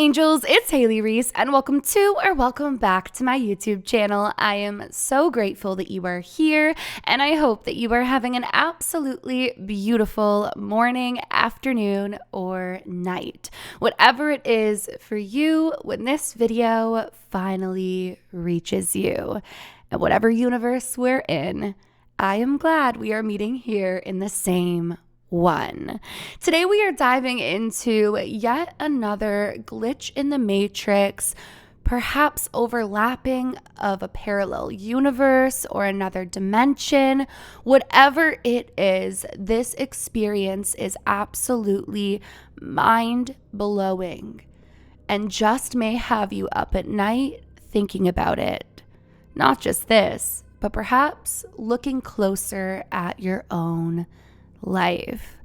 angels, it's Hailey Reese, and welcome back to my YouTube channel. I am so grateful that you are here, and I hope that you are having an absolutely beautiful morning, afternoon, or night. Whatever it is for you when this video finally reaches you. And whatever universe we're in, I am glad we are meeting here in the same one. Today we are diving into yet another glitch in the matrix, perhaps overlapping of a parallel universe or another dimension. Whatever it is, this experience is absolutely mind-blowing and just may have you up at night thinking about it. Not just this, but perhaps looking closer at your own life.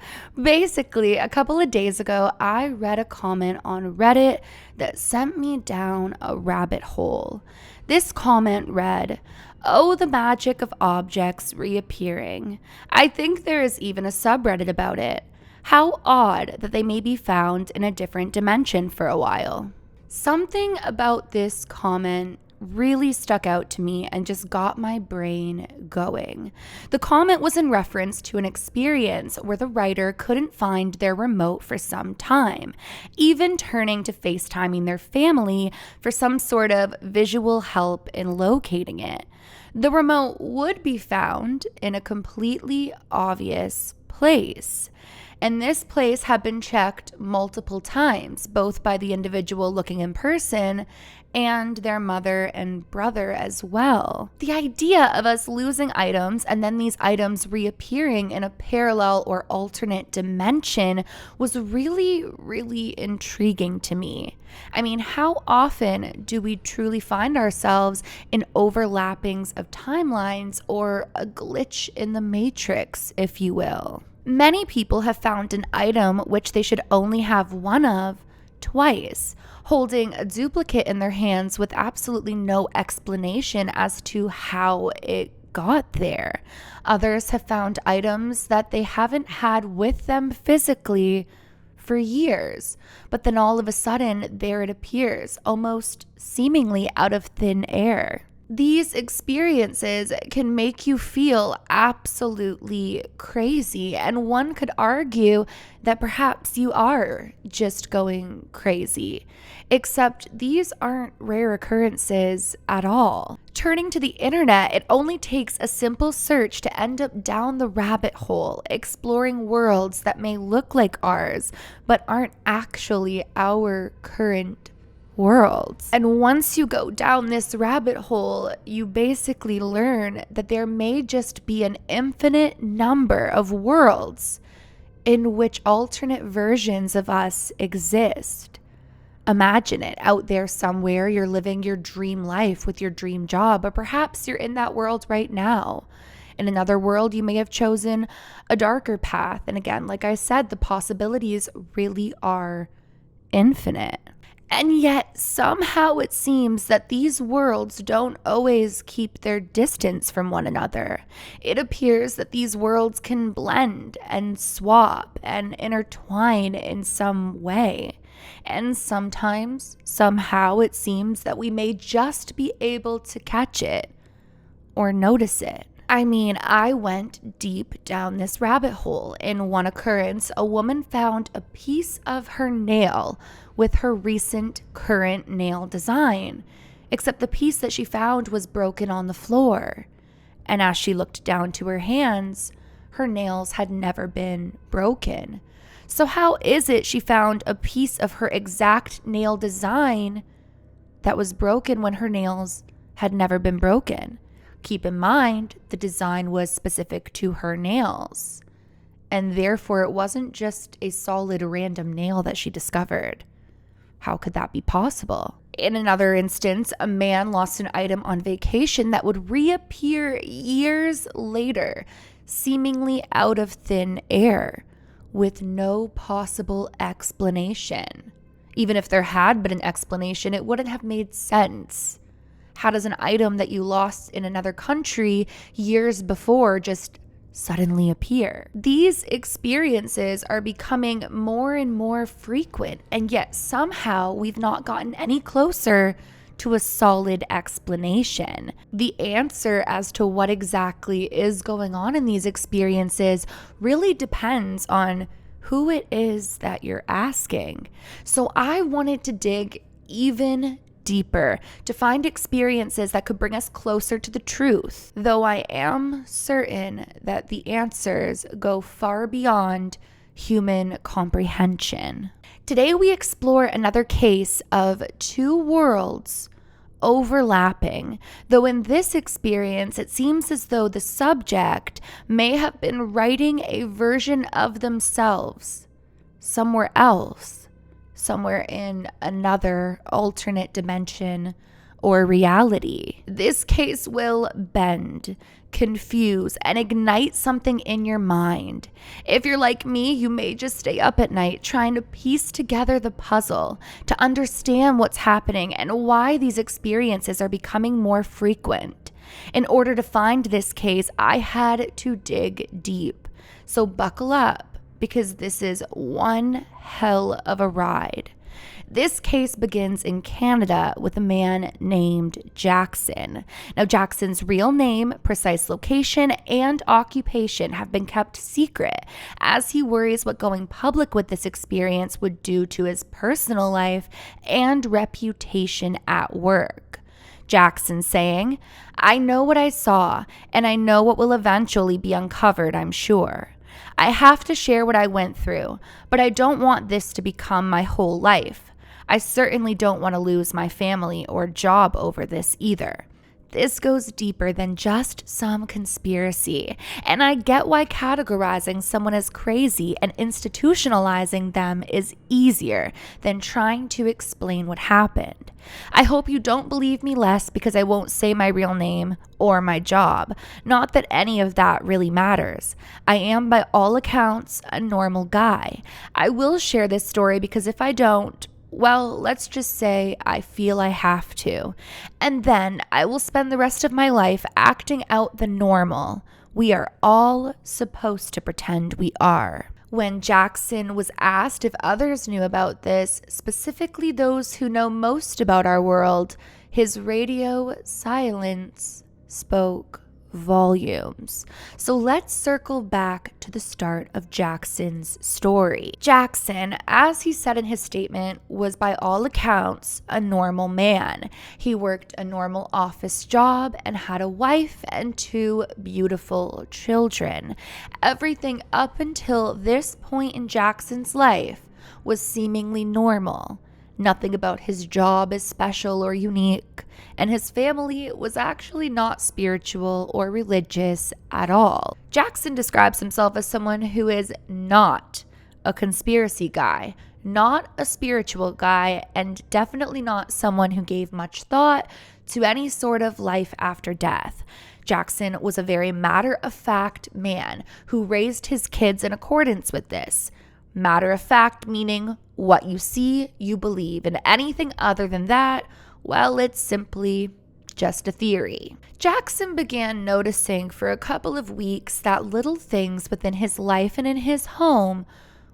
Basically, a couple of days ago, I read a comment on Reddit that sent me down a rabbit hole. This comment read, "Oh, the magic of objects reappearing. I think there is even a subreddit about it. How odd that they may be found in a different dimension for a while." Something about this comment really stuck out to me and just got my brain going. The comment was in reference to an experience where the writer couldn't find their remote for some time, even turning to FaceTiming their family for some sort of visual help in locating it. The remote would be found in a completely obvious place. And this place had been checked multiple times, both by the individual looking in person and their mother and brother as well. The idea of us losing items and then these items reappearing in a parallel or alternate dimension was really, really intriguing to me. I mean, how often do we truly find ourselves in overlappings of timelines or a glitch in the matrix, if you will? Many people have found an item which they should only have one of twice, holding a duplicate in their hands with absolutely no explanation as to how it got there. Others have found items that they haven't had with them physically for years, but then all of a sudden there it appears, almost seemingly out of thin air. These experiences can make you feel absolutely crazy, and one could argue that perhaps you are just going crazy. Except these aren't rare occurrences at all. Turning to the internet, it only takes a simple search to end up down the rabbit hole, exploring worlds that may look like ours, but aren't actually our current worlds. And once you go down this rabbit hole, you basically learn that there may just be an infinite number of worlds in which alternate versions of us exist. Imagine it out there somewhere, you're living your dream life with your dream job, but perhaps you're in that world right now. In another world, you may have chosen a darker path. And again, like I said, the possibilities really are infinite. And yet, somehow it seems that these worlds don't always keep their distance from one another. It appears that these worlds can blend and swap and intertwine in some way. And sometimes, somehow, it seems that we may just be able to catch it or notice it. I mean, I went deep down this rabbit hole. In one occurrence, a woman found a piece of her nail with her recent current nail design, except the piece that she found was broken on the floor. And as she looked down to her hands, her nails had never been broken. So how is it she found a piece of her exact nail design that was broken when her nails had never been broken? Keep in mind, the design was specific to her nails, and therefore it wasn't just a solid random nail that she discovered. How could that be possible? In another instance, a man lost an item on vacation that would reappear years later, seemingly out of thin air, with no possible explanation. Even if there had been an explanation, it wouldn't have made sense. How does an item that you lost in another country years before just suddenly appear. These experiences are becoming more and more frequent, and yet somehow we've not gotten any closer to a solid explanation. The answer as to what exactly is going on in these experiences really depends on who it is that you're asking. So I wanted to dig even deeper to find experiences that could bring us closer to the truth, though I am certain that the answers go far beyond human comprehension. Today we explore another case of two worlds overlapping, though in this experience it seems as though the subject may have been writing a version of themselves somewhere else, somewhere in another alternate dimension or reality. This case will bend, confuse, and ignite something in your mind. If you're like me, you may just stay up at night trying to piece together the puzzle to understand what's happening and why these experiences are becoming more frequent. In order to find this case, I had to dig deep. So buckle up, because this is one hell of a ride. This case begins in Canada with a man named Jackson. Now, Jackson's real name, precise location, and occupation have been kept secret as he worries what going public with this experience would do to his personal life and reputation at work. Jackson saying, "I know what I saw, and I know what will eventually be uncovered, I'm sure. I have to share what I went through, but I don't want this to become my whole life. I certainly don't want to lose my family or job over this either." This goes deeper than just some conspiracy, and I get why categorizing someone as crazy and institutionalizing them is easier than trying to explain what happened. I hope you don't believe me less because I won't say my real name or my job. Not that any of that really matters. I am, by all accounts, a normal guy. I will share this story because if I don't, well, let's just say I feel I have to. And then I will spend the rest of my life acting out the normal we are all supposed to pretend we are. When Jackson was asked if others knew about this, specifically those who know most about our world, his radio silence spoke volumes. So let's circle back to the start of Jackson's story. Jackson, as he said in his statement, was by all accounts a normal man. He worked a normal office job and had a wife and two beautiful children. Everything up until this point in Jackson's life was seemingly normal. Nothing about his job is special or unique, and his family was actually not spiritual or religious at all. Jackson describes himself as someone who is not a conspiracy guy, not a spiritual guy, and definitely not someone who gave much thought to any sort of life after death. Jackson was a very matter-of-fact man who raised his kids in accordance with this. Matter of fact meaning what you see, you believe, and anything other than that, well, it's simply just a theory. Jackson began noticing for a couple of weeks that little things within his life and in his home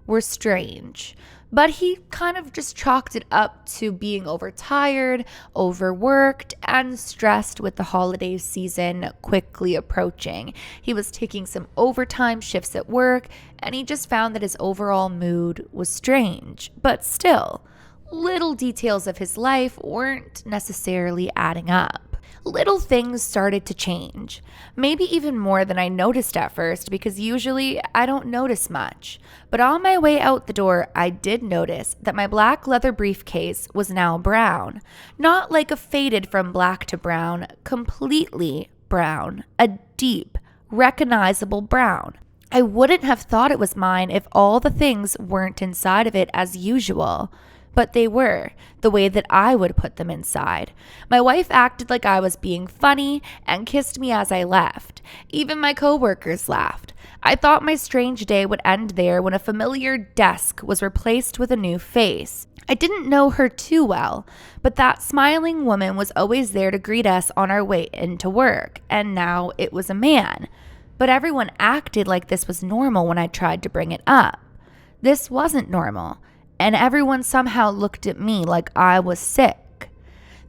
were strange. But he kind of just chalked it up to being overtired, overworked, and stressed with the holiday season quickly approaching. He was taking some overtime shifts at work, and he just found that his overall mood was strange. But still, little details of his life weren't necessarily adding up. Little things started to change, maybe even more than I noticed at first, because usually I don't notice much. But on my way out the door, I did notice that my black leather briefcase was now brown. Not like a faded from black to brown, completely brown, a deep, recognizable brown. I wouldn't have thought it was mine if all the things weren't inside of it as usual. But they were, the way that I would put them inside. My wife acted like I was being funny and kissed me as I left. Even my coworkers laughed. I thought my strange day would end there when a familiar desk was replaced with a new face. I didn't know her too well, but that smiling woman was always there to greet us on our way into work, and now it was a man. but everyone acted like this was normal when I tried to bring it up. This wasn't normal, and everyone somehow looked at me like I was sick.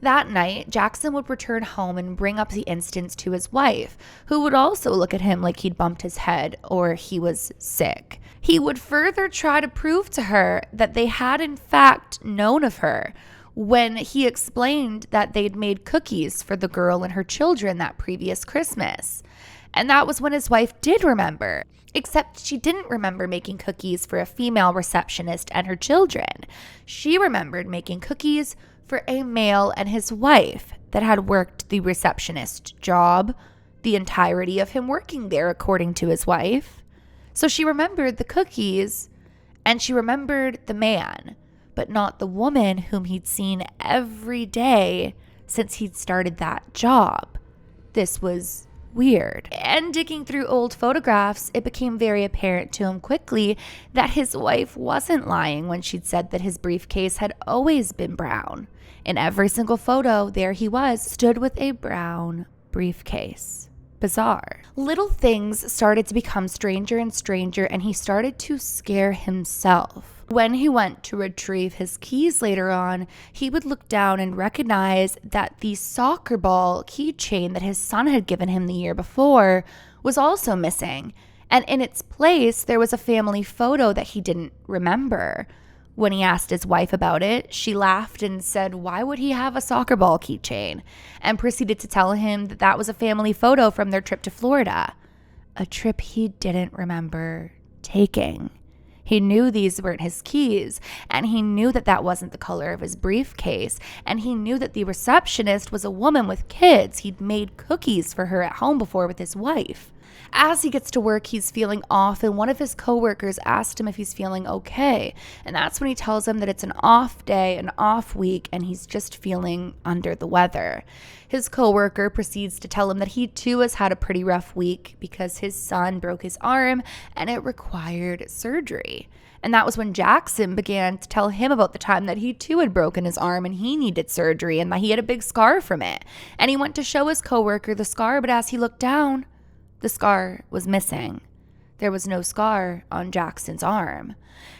That night, Jackson would return home and bring up the instance to his wife, who would also look at him like he'd bumped his head or he was sick. He would further try to prove to her that they had in fact known of her when he explained that they'd made cookies for the girl and her children that previous Christmas. And that was when his wife did remember, except she didn't remember making cookies for a female receptionist and her children. She remembered making cookies for a male and his wife that had worked the receptionist job the entirety of him working there, according to his wife. So she remembered the cookies and she remembered the man, but not the woman whom he'd seen every day since he'd started that job. This was weird. And digging through old photographs, it became very apparent to him quickly that his wife wasn't lying when she'd said that his briefcase had always been brown. In every single photo, there he was, stood with a brown briefcase. Bizarre. Little things started to become stranger and stranger, and he started to scare himself. When he went to retrieve his keys later on, he would look down and recognize that the soccer ball keychain that his son had given him the year before was also missing. And in its place, there was a family photo that he didn't remember. When he asked his wife about it, she laughed and said, "Why would he have a soccer ball keychain?" and proceeded to tell him that that was a family photo from their trip to Florida, a trip he didn't remember taking. He knew these weren't his keys, and he knew that that wasn't the color of his briefcase, and he knew that the receptionist was a woman with kids. He'd made cookies for her at home before with his wife. As he gets to work, he's feeling off, and one of his coworkers asked him if he's feeling okay. And that's when he tells him that it's an off day, an off week, and he's just feeling under the weather. His coworker proceeds to tell him that he too has had a pretty rough week because his son broke his arm and it required surgery. And that was when Jackson began to tell him about the time that he too had broken his arm and he needed surgery and that he had a big scar from it. And he went to show his coworker the scar, but as he looked down, the scar was missing. There was no scar on Jackson's arm.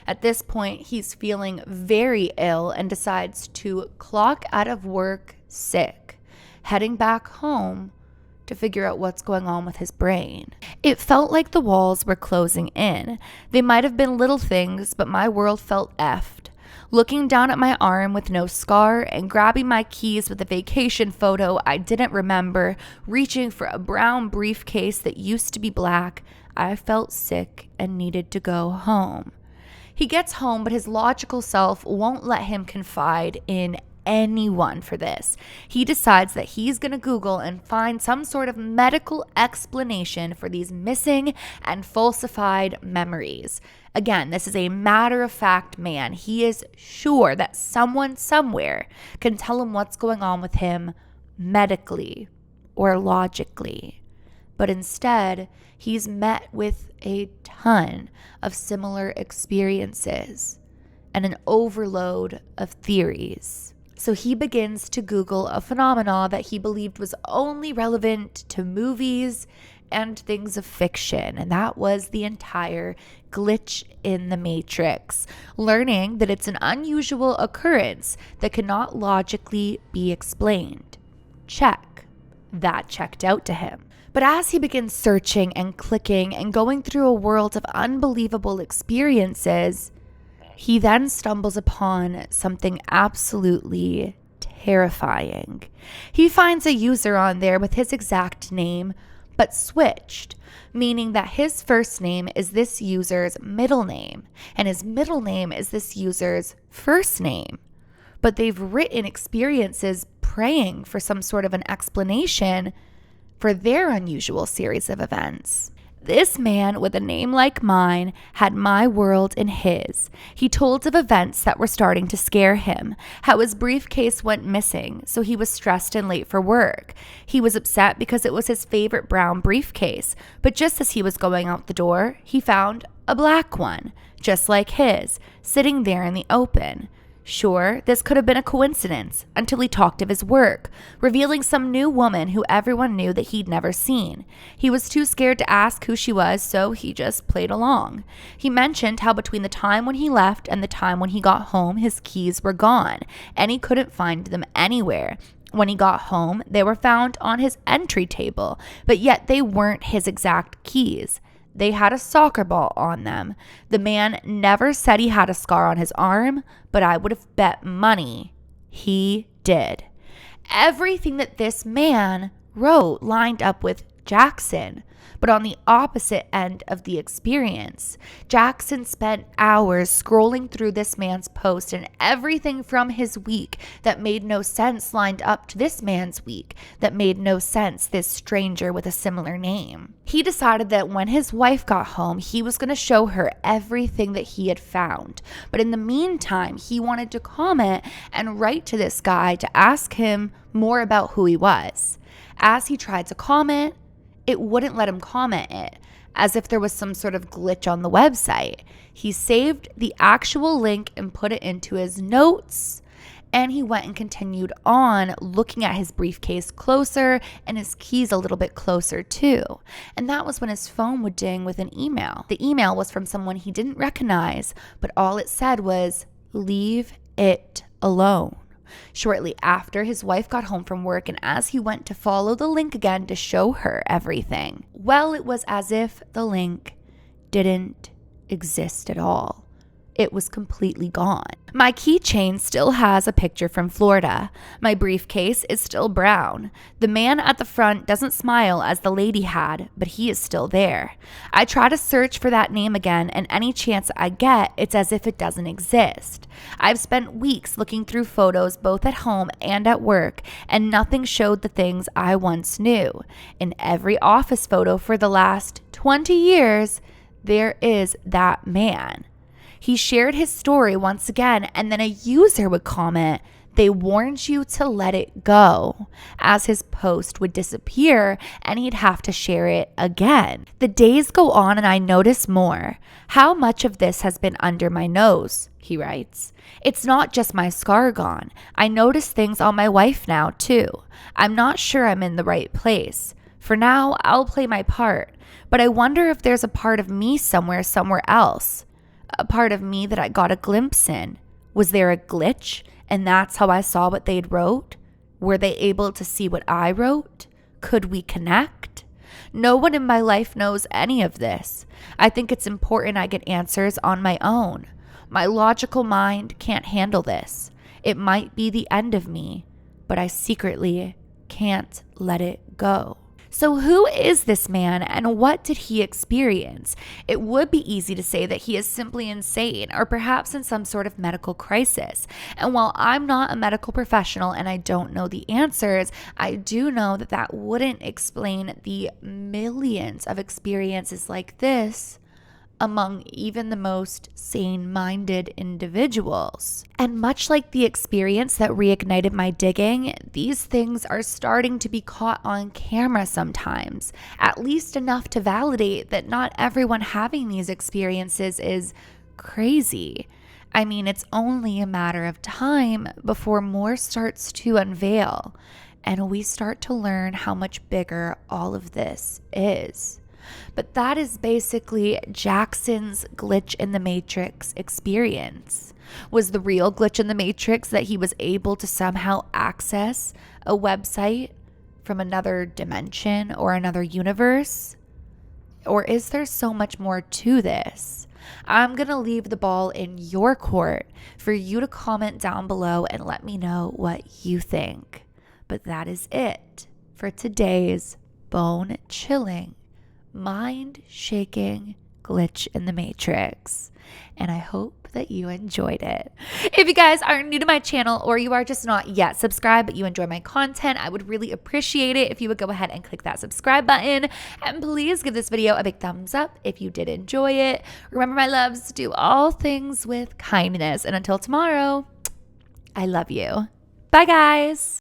At this point, he's feeling very ill and decides to clock out of work sick, heading back home to figure out what's going on with his brain. It felt like the walls were closing in. They might have been little things, but my world felt effed. Looking down at my arm with no scar and grabbing my keys with a vacation photo I didn't remember, reaching for a brown briefcase that used to be black, I felt sick and needed to go home. He gets home, but his logical self won't let him confide in anyone for this. He decides that he's going to Google and find some sort of medical explanation for these missing and falsified memories. Again, this is a matter-of-fact man. He is sure that someone somewhere can tell him what's going on with him medically or logically. But instead, he's met with a ton of similar experiences and an overload of theories. So he begins to Google a phenomena that he believed was only relevant to movies and things of fiction, and that was the entire glitch in the matrix, learning that it's an unusual occurrence that cannot logically be explained. Check. That checked out to him. But as he begins searching and clicking and going through a world of unbelievable experiences, he then stumbles upon something absolutely terrifying. He finds a user on there with his exact name, but switched, meaning that his first name is this user's middle name, and his middle name is this user's first name. But they've written experiences praying for some sort of an explanation for their unusual series of events. This man with a name like mine had my world in his. He told of events that were starting to scare him, how his briefcase went missing, so he was stressed and late for work. He was upset because it was his favorite brown briefcase, but just as he was going out the door, he found a black one, just like his, sitting there in the open. Sure, this could have been a coincidence until he talked of his work, revealing some new woman who everyone knew that he'd never seen. He was too scared to ask who she was, so he just played along. He mentioned how between the time when he left and the time when he got home, his keys were gone, and he couldn't find them anywhere. When he got home, they were found on his entry table, but yet they weren't his exact keys. They had a soccer ball on them. The man never said he had a scar on his arm, but I would have bet money he did. Everything that this man wrote lined up with Jackson, but on the opposite end of the experience. Jackson spent hours scrolling through this man's post, and everything from his week that made no sense lined up to this man's week that made no sense, this stranger with a similar name. He decided that when his wife got home, he was going to show her everything that he had found. But in the meantime, he wanted to comment and write to this guy to ask him more about who he was. As he tried to comment, it wouldn't let him comment it, as if there was some sort of glitch on the website. He saved the actual link and put it into his notes, and he went and continued on looking at his briefcase closer and his keys a little bit closer too. And that was when his phone would ding with an email. The email was from someone he didn't recognize, but all it said was, "Leave it alone." Shortly after, his wife got home from work, and as he went to follow the link again to show her everything, well, it was as if the link didn't exist at all. It was completely gone. My keychain still has a picture from Florida. My briefcase is still brown. The man at the front doesn't smile as the lady had, but he is still there. I try to search for that name again, and any chance I get, it's as if it doesn't exist. I've spent weeks looking through photos both at home and at work, and nothing showed the things I once knew. In every office photo for the last 20 years, there is that man. He shared his story once again, and then a user would comment, "They warned you to let it go," as his post would disappear and he'd have to share it again. The days go on and I notice more. "How much of this has been under my nose?" he writes. "It's not just my scar gone. I notice things on my wife now too. I'm not sure I'm in the right place. For now, I'll play my part, but I wonder if there's a part of me somewhere else. A part of me that I got a glimpse in. Was there a glitch, and that's how I saw what they'd wrote? Were they able to see what I wrote? Could we connect? No one in my life knows any of this. I think it's important I get answers on my own. My logical mind can't handle this. It might be the end of me, but I secretly can't let it go." So who is this man and what did he experience? It would be easy to say that he is simply insane or perhaps in some sort of medical crisis. And while I'm not a medical professional and I don't know the answers, I do know that that wouldn't explain the millions of experiences like this among even the most sane-minded individuals. And much like the experience that reignited my digging, these things are starting to be caught on camera sometimes, at least enough to validate that not everyone having these experiences is crazy. I mean, it's only a matter of time before more starts to unveil, and we start to learn how much bigger all of this is. But that is basically Jackson's glitch in the Matrix experience. Was the real glitch in the Matrix that he was able to somehow access a website from another dimension or another universe? Or is there so much more to this? I'm going to leave the ball in your court for you to comment down below and let me know what you think. But that is it for today's bone-chilling, mind-shaking glitch in the Matrix, and I hope that you enjoyed it. If you guys are new to my channel or you are just not yet subscribed but you enjoy my content, I would really appreciate it if you would go ahead and click that subscribe button, and please give this video a big thumbs up if you did enjoy it. Remember, my loves, do all things with kindness, and until tomorrow, I love you. Bye guys.